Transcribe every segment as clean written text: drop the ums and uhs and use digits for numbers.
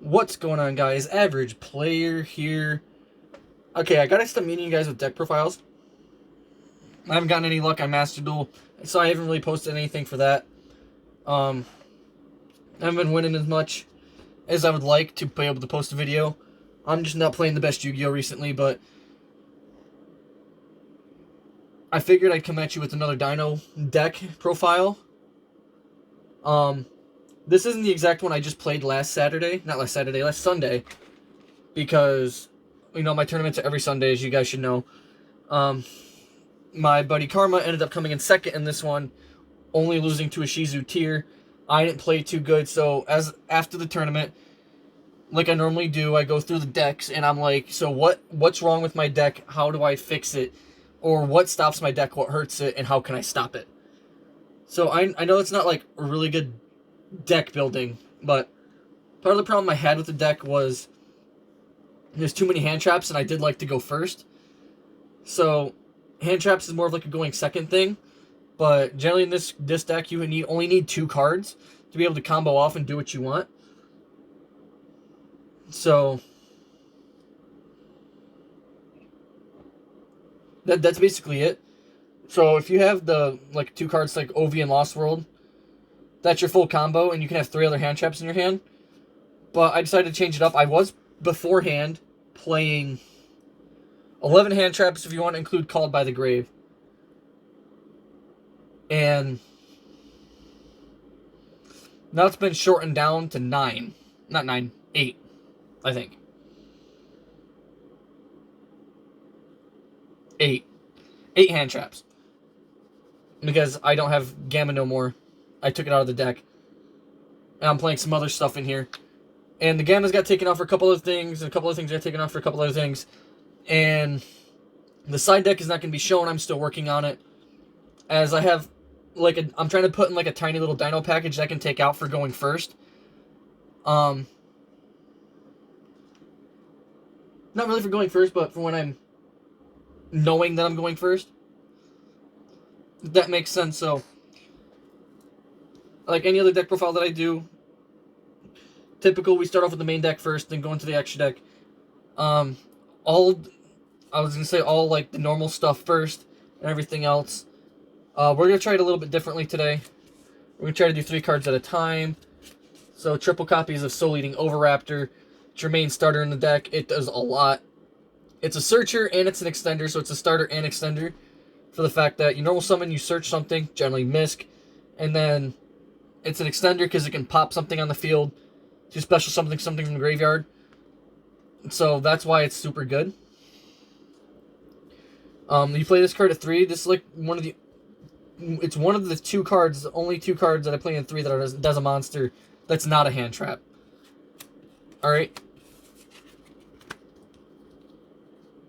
What's going on, guys? Average player here. Okay, I gotta stop meeting you guys with deck profiles. I haven't gotten any luck on Master Duel, so I haven't really posted anything for that. I haven't been winning as much as I would like to be able to post a video. I'm just not playing the best Yu-Gi-Oh! Recently, but I figured I'd come at you with another Dino deck profile. This isn't the exact one I just played last Sunday. Because, my tournaments are every Sunday, as you guys should know. My buddy Karma ended up coming in second in this one, only losing to a Shizu tier. I didn't play too good, so after the tournament, like I normally do, I go through the decks, and I'm like, so what's wrong with my deck? How do I fix it? Or what stops my deck? What hurts it? And how can I stop it? So I know it's not like a really good deck building, but part of the problem I had with the deck was there's too many hand traps, and I did like to go first. So hand traps is more of like a going second thing, but generally in this deck you only need 2 cards to be able to combo off and do what you want. So that's basically it. So if you have the 2 cards like OV and Lost World, that's your full combo, and you can have 3 other hand traps in your hand. But I decided to change it up. I was beforehand playing 11 hand traps if you want to include Called by the Grave. And now it's been shortened down to 9. Not 9, 8, I think. 8 hand traps. Because I don't have Gamma no more. I took it out of the deck. And I'm playing some other stuff in here. And the Gamma's got taken off for a couple of things, and a couple of things got taken off for a couple other things. And the side deck is not going to be shown. I'm still working on it. As I have, I'm trying to put in a tiny little Dino package that I can take out for going first. Not really for going first, but for when I'm knowing that I'm going first. If that makes sense. So, like any other deck profile that I do, typical, we start off with the main deck first, then go into the extra deck. All the normal stuff first, and everything else. We're going to try it a little bit differently today. We're going to try to do 3 cards at a time. So, triple copies of Soul Eating Overraptor. It's your main starter in the deck. It does a lot. It's a searcher and it's an extender, so it's a starter and extender. For the fact that you normal summon, you search something, generally Misk, and then it's an extender because it can pop something on the field to special something from the graveyard. So that's why it's super good. You play this card at 3. This is it's one of the 2 cards, the only 2 cards that I play in 3 that does a monster that's not a hand trap. Alright.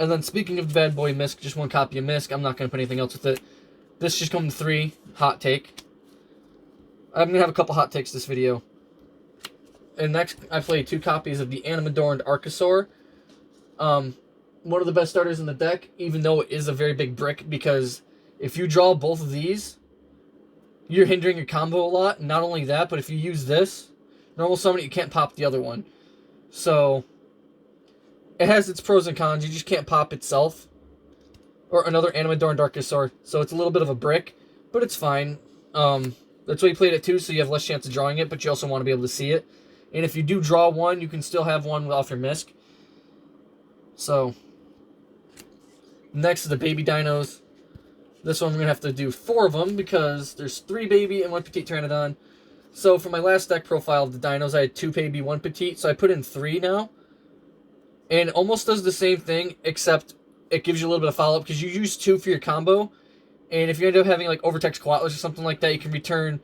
And then speaking of the bad boy Misk, just 1 copy of Misk. I'm not going to put anything else with it. This just comes in 3. Hot take. I'm going to have a couple hot takes this video. And next, I play 2 copies of the Animadorned Archosaur. One of the best starters in the deck, even though it is a very big brick, because if you draw both of these, you're hindering your combo a lot. Not only that, but if you use this, normal summon, you can't pop the other one. So, it has its pros and cons. You just can't pop itself. Or another Animadorned Archosaur. So it's a little bit of a brick, but it's fine. That's why you played it 2, so you have less chance of drawing it, but you also want to be able to see it. And if you do draw 1, you can still have 1 off your Misk. So, next is the baby dinos. This one we're going to have to do 4 of them because there's 3 baby and 1 petite pteranodon. So for my last deck profile of the dinos, I had 2 baby, 1 petite, so I put in 3 now. And it almost does the same thing, except it gives you a little bit of follow-up because you use 2 for your combo. And if you end up having Overtext Coatlus or something like that, you can return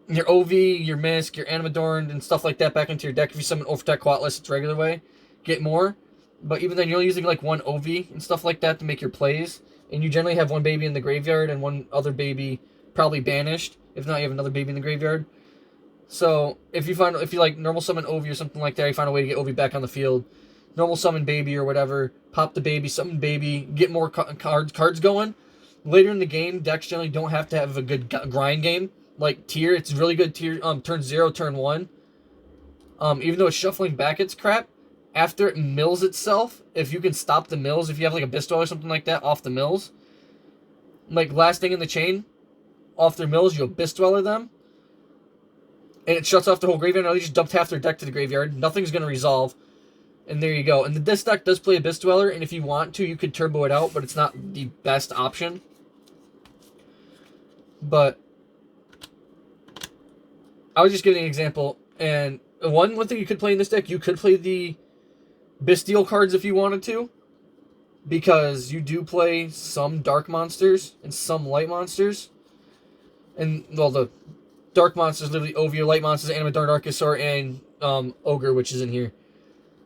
your OV, your Misk, your Animadorned, and stuff like that back into your deck. If you summon Overtext Coatlus, it's regular way. Get more. But even then, you're only using 1 OV and stuff like that to make your plays. And you generally have 1 baby in the graveyard and 1 other baby probably banished. If not, you have another baby in the graveyard. So, if you normal summon OV or something like that, you find a way to get OV back on the field. Normal summon baby or whatever. Pop the baby, summon baby, get more cards going. Later in the game, decks generally don't have to have a good grind game. Like tier, it's really good tier. Turn 0, turn 1. Even though it's shuffling back its crap, after it mills itself, if you can stop the mills, if you have like a Bistwell or something like that off the mills, like last thing in the chain, off their mills, you'll Bistweller them, and it shuts off the whole graveyard. Now you just dumped half their deck to the graveyard. Nothing's going to resolve. And there you go. And this deck does play a Bistweller, and if you want to, you could turbo it out, but it's not the best option. But I was just giving an example. And one thing you could play in this deck, you could play the Bisteel cards if you wanted to, because you do play some dark monsters and some light monsters. And, well, the dark monsters literally over your light monsters, Animadorn, Archosaur, and Ogre, which is in here.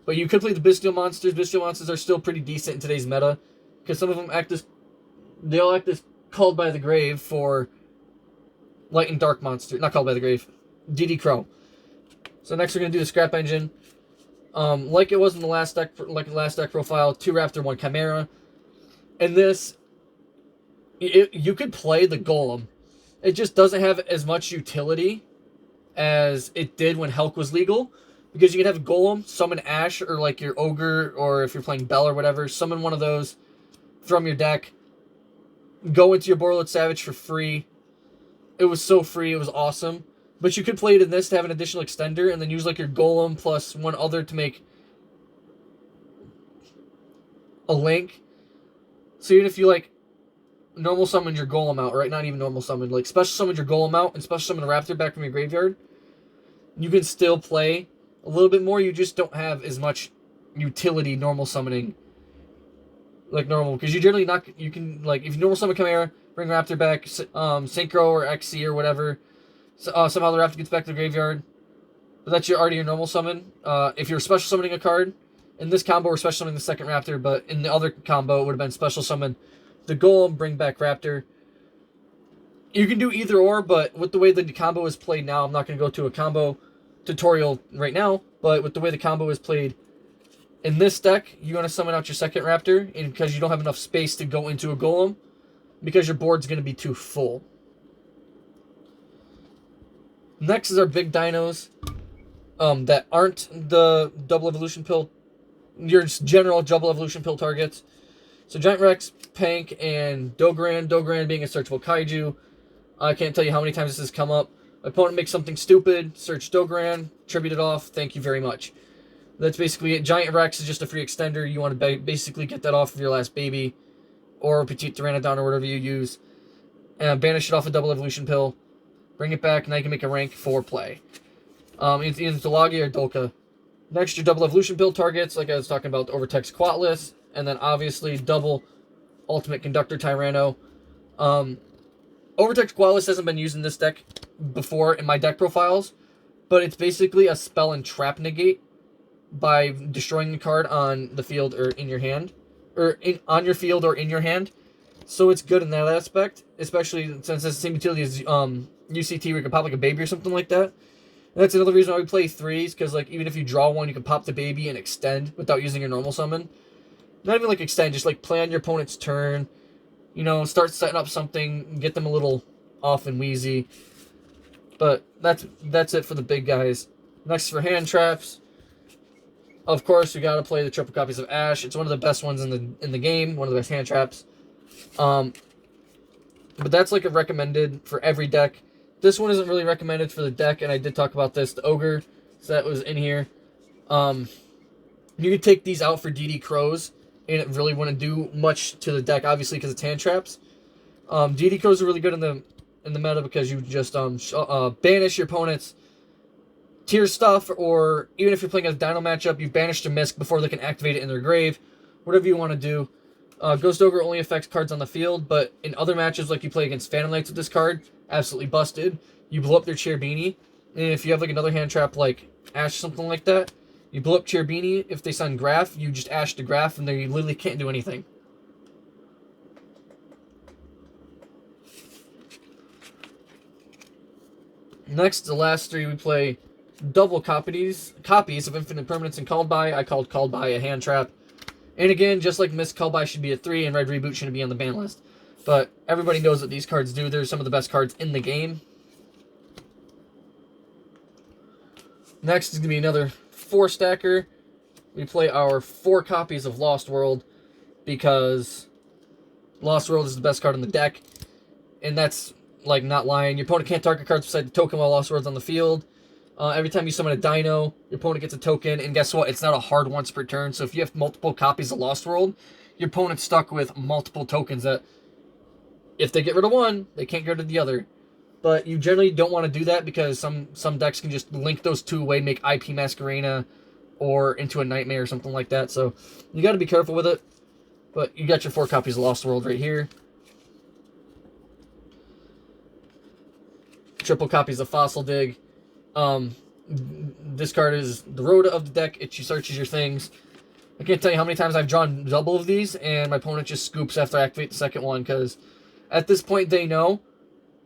But you could play the Bisteel monsters. Bisteel monsters are still pretty decent in today's meta, because some of them act as, they all act as Called by the Grave for light and dark monster. Not Called by the Grave. DD Crow. So next we're going to do the Scrap Engine. Like it was in the last deck, profile, 2 Raptor, 1 Chimera. And this, you could play the Golem. It just doesn't have as much utility as it did when Helk was legal. Because you can have Golem, summon Ash, or like your Ogre, or if you're playing Bell or whatever, summon one of those from your deck. Go into your Borreload Savage for free. It was so free, it was awesome. But you could play it in this to have an additional extender, and then use like your Golem plus one other to make a link. So even if you like normal summon your Golem out, right? Not even normal summon, like special summon your Golem out and special summon a Raptor back from your graveyard, you can still play a little bit more. You just don't have as much utility normal summoning like normal, because you generally not, you can, like, if you normal summon Chimera, bring Raptor back, Synchro or XC or whatever, somehow the Raptor gets back to the graveyard, but that's already your normal summon. If you're special summoning a card, in this combo we're special summoning the second Raptor, but in the other combo it would have been special summon the Golem, bring back Raptor. You can do either or, but with the way the combo is played now, I'm not going to go to a combo tutorial right now, but with the way the combo is played in this deck, you want to summon out your second Raptor, and because you don't have enough space to go into a Golem, because your board's going to be too full. Next is our big dinos that aren't the double evolution pill, your general double evolution pill targets. So Giant Rex, Pank, and Dogoran. Dogoran being a searchable kaiju. I can't tell you how many times this has come up. My opponent makes something stupid, search Dogoran, tribute it off, thank you very much. That's basically it. Giant Rex is just a free extender. You want to basically get that off of your last baby, or Petite Pteranodon, or whatever you use. And banish it off a double evolution pill. Bring it back, now you can make a rank 4 play. It's either Dalagi or Dolka. Next, your double evolution pill targets, like I was talking about, the Overtext Quatless, and then obviously double Ultimate Conductor Tyranno. Overtext Quatless hasn't been used in this deck before in my deck profiles, but it's basically a spell and trap negate by destroying the card on the field or in your hand, or on your field or in your hand. So it's good in that aspect, especially since it's the same utility as UCT, where you can pop like a baby or something like that. And that's another reason why we play 3s, because like even if you draw one, you can pop the baby and extend without using your normal summon. Not even like extend, just like play on your opponent's turn. You know, start setting up something, get them a little off and wheezy. But that's it for the big guys. Next for hand traps. Of course, we gotta play the triple copies of Ash. It's one of the best ones in the game, one of the best hand traps. But that's like a recommended for every deck. This one isn't really recommended for the deck, and I did talk about this. The Ogre, so that was in here. You could take these out for DD Crows, and it really wouldn't do much to the deck, obviously, because it's hand traps. DD Crows are really good in the meta because you just banish your opponent's tier stuff, or even if you're playing a Dino matchup, you've banished a Misk before they can activate it in their grave. Whatever you want to do. Ghost Ogre only affects cards on the field, but in other matches, like you play against Phantom Knights with this card, absolutely busted. You blow up their Cherbini, and if you have like another hand trap like Ash or something like that, you blow up Cherbini. If they send Graph, you just Ash the Graph, and they literally can't do anything. Next, the last 3, we play double copies of Infinite Permanence and Called By. I called Called By a hand trap. And again, just like Miss Called By should be a 3 and Red Reboot shouldn't be on the ban list. But everybody knows what these cards do. They're some of the best cards in the game. Next is going to be another 4-stacker. We play our 4 copies of Lost World because Lost World is the best card in the deck. And that's, like, not lying. Your opponent can't target cards beside the token while Lost World's on the field. Every time you summon a Dino, your opponent gets a token. And guess what? It's not a hard once per turn. So if you have multiple copies of Lost World, your opponent's stuck with multiple tokens that, if they get rid of one, they can't get rid of the other. But you generally don't want to do that because some decks can just link those two away, make IP Masquerena or into a Nightmare or something like that. So you got to be careful with it. But you got your 4 copies of Lost World right here. Triple copies of Fossil Dig. This card is the Rhoda of the deck. It searches your things. I can't tell you how many times I've drawn double of these, and my opponent just scoops after I activate the second one, because at this point they know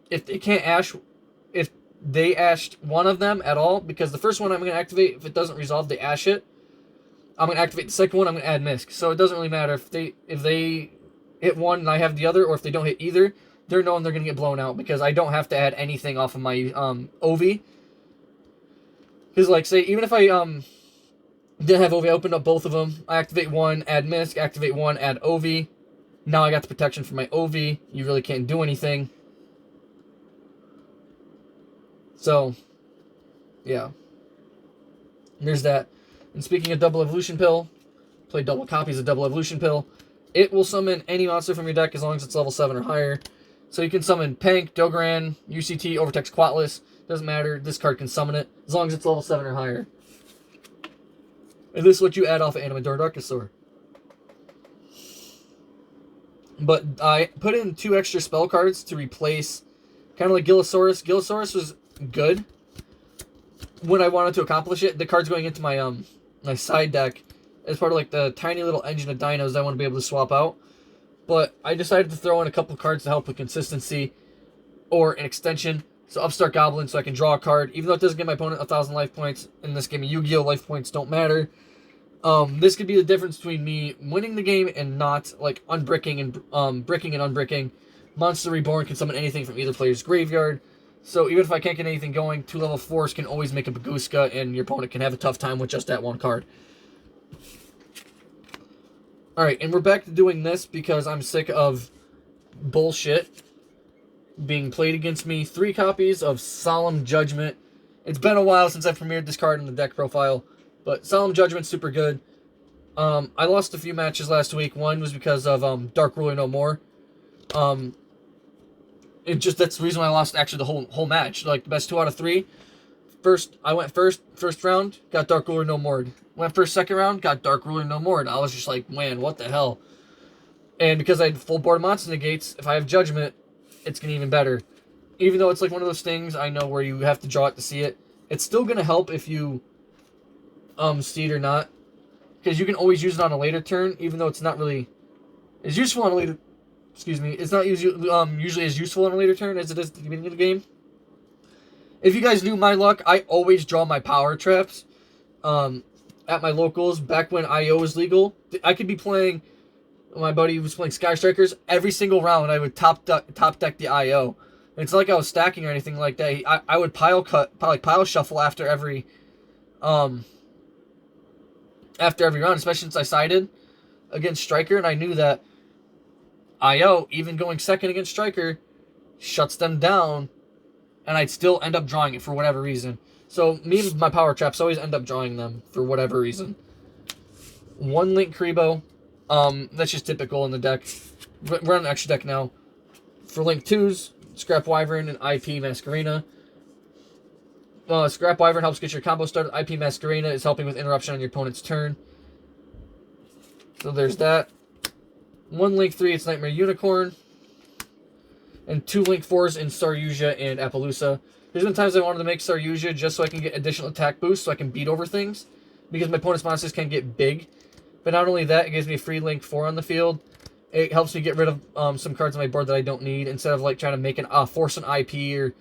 if they can't ash, if they ashed one of them at all, because the first one I'm going to activate, if it doesn't resolve, they ash it. I'm going to activate the second one, I'm going to add Misk. So it doesn't really matter if they hit one and I have the other, or if they don't hit either, they're knowing they're going to get blown out, because I don't have to add anything off of my OV. Because, like, say, even if I didn't have OV, I opened up both of them, I activate one, add Misk, activate one, add OV. Now I got the protection for my OV. You really can't do anything. So, yeah. There's that. And speaking of Double Evolution Pill, play double copies of Double Evolution Pill. It will summon any monster from your deck as long as it's level 7 or higher. So you can summon Pank, Dogoran, UCT, Overtext, Quatless. Doesn't matter. This card can summon it as long as it's level 7 or higher. And this is what you add off of Animador Darkosaur. But I put in 2 extra spell cards to replace, kind of like Gillosaurus. Gillosaurus was good when I wanted to accomplish it. The card's going into my my side deck as part of like the tiny little engine of dinos I want to be able to swap out. But I decided to throw in a couple cards to help with consistency or an extension. So Upstart Goblin, so I can draw a card. Even though it doesn't give my opponent 1,000 life points, in this game Yu-Gi-Oh! Life points don't matter. This could be the difference between me winning the game and not, like, unbricking and bricking and unbricking. Monster Reborn can summon anything from either player's graveyard. So even if I can't get anything going, 2 level 4s can always make a Baguska, and your opponent can have a tough time with just that one card. Alright, and we're back to doing this because I'm sick of bullshit being played against me. 3 copies of Solemn Judgment. It's been a while since I premiered this card in the deck profile, but Solemn Judgment's super good. I lost a few matches last week. One was because of Dark Ruler No More. That's the reason why I lost actually the whole match. Like the best 2 out of 3. I went first round, got Dark Ruler No More. Went first, second round, got Dark Ruler No More. And I was just like, man, what the hell? And because I had full board monster negates, if I have Judgment, it's gonna be even better. Even though it's like one of those things I know where you have to draw it to see it, it's still gonna help if you see it or not, because you can always use it on a later turn, even though it's not really as useful on a later. Excuse me, it's not usually as useful on a later turn as it is at the beginning of the game. If you guys knew my luck, I always draw my power traps at my locals. Back when IO was legal, I could be playing. My buddy was playing Sky Strikers. Every single round, I would top deck the IO. And it's not like I was stacking or anything like that. I would pile shuffle after every round, especially since I sided against Striker, and I knew that IO, even going second against Striker, shuts them down, and I'd still end up drawing it for whatever reason. So me and my power traps always end up drawing them for whatever reason. 1 Link Kribo. That's just typical in the deck. We're on an extra deck now. For Link 2s, Scrap Wyvern and IP Masquerena. Scrap Wyvern helps get your combo started. IP Masquerena is helping with interruption on your opponent's turn. So there's that. 1 Link 3, it's Nightmare Unicorn. And 2 Link 4s in Saryuja and Appaloosa. There's been times I wanted to make Saryuja just so I can get additional attack boost, so I can beat over things. Because my opponent's monsters can get big. But not only that, it gives me a free Link 4 on the field. It helps me get rid of some cards on my board that I don't need, instead of like trying to make force an IP or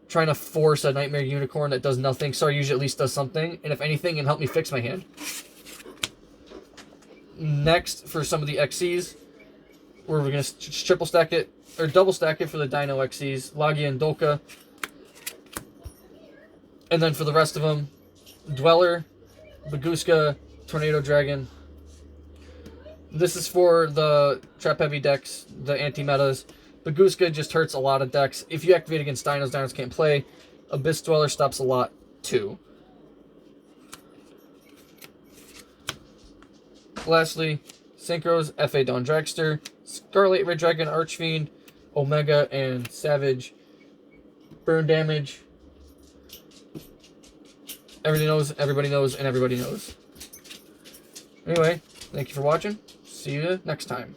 trying to force a Nightmare Unicorn that does nothing. Saryuja at least does something, and if anything, it can help me fix my hand. Next, for some of the XCs, we're going to triple stack it, or double stack it for the Dino XCs, Lagia and Dolka. And then for the rest of them, Dweller, Baguska, Tornado Dragon. This is for the trap heavy decks, the anti-metas. Baguska just hurts a lot of decks. If you activate against Dinos, Dinos can't play. Abyss Dweller stops a lot too. Lastly, Synchros, F.A. Dawn Dragster, Scarlet Red Dragon Archfiend, Omega, and Savage. Burn damage. Everybody knows, and everybody knows. Anyway, thank you for watching. See you next time.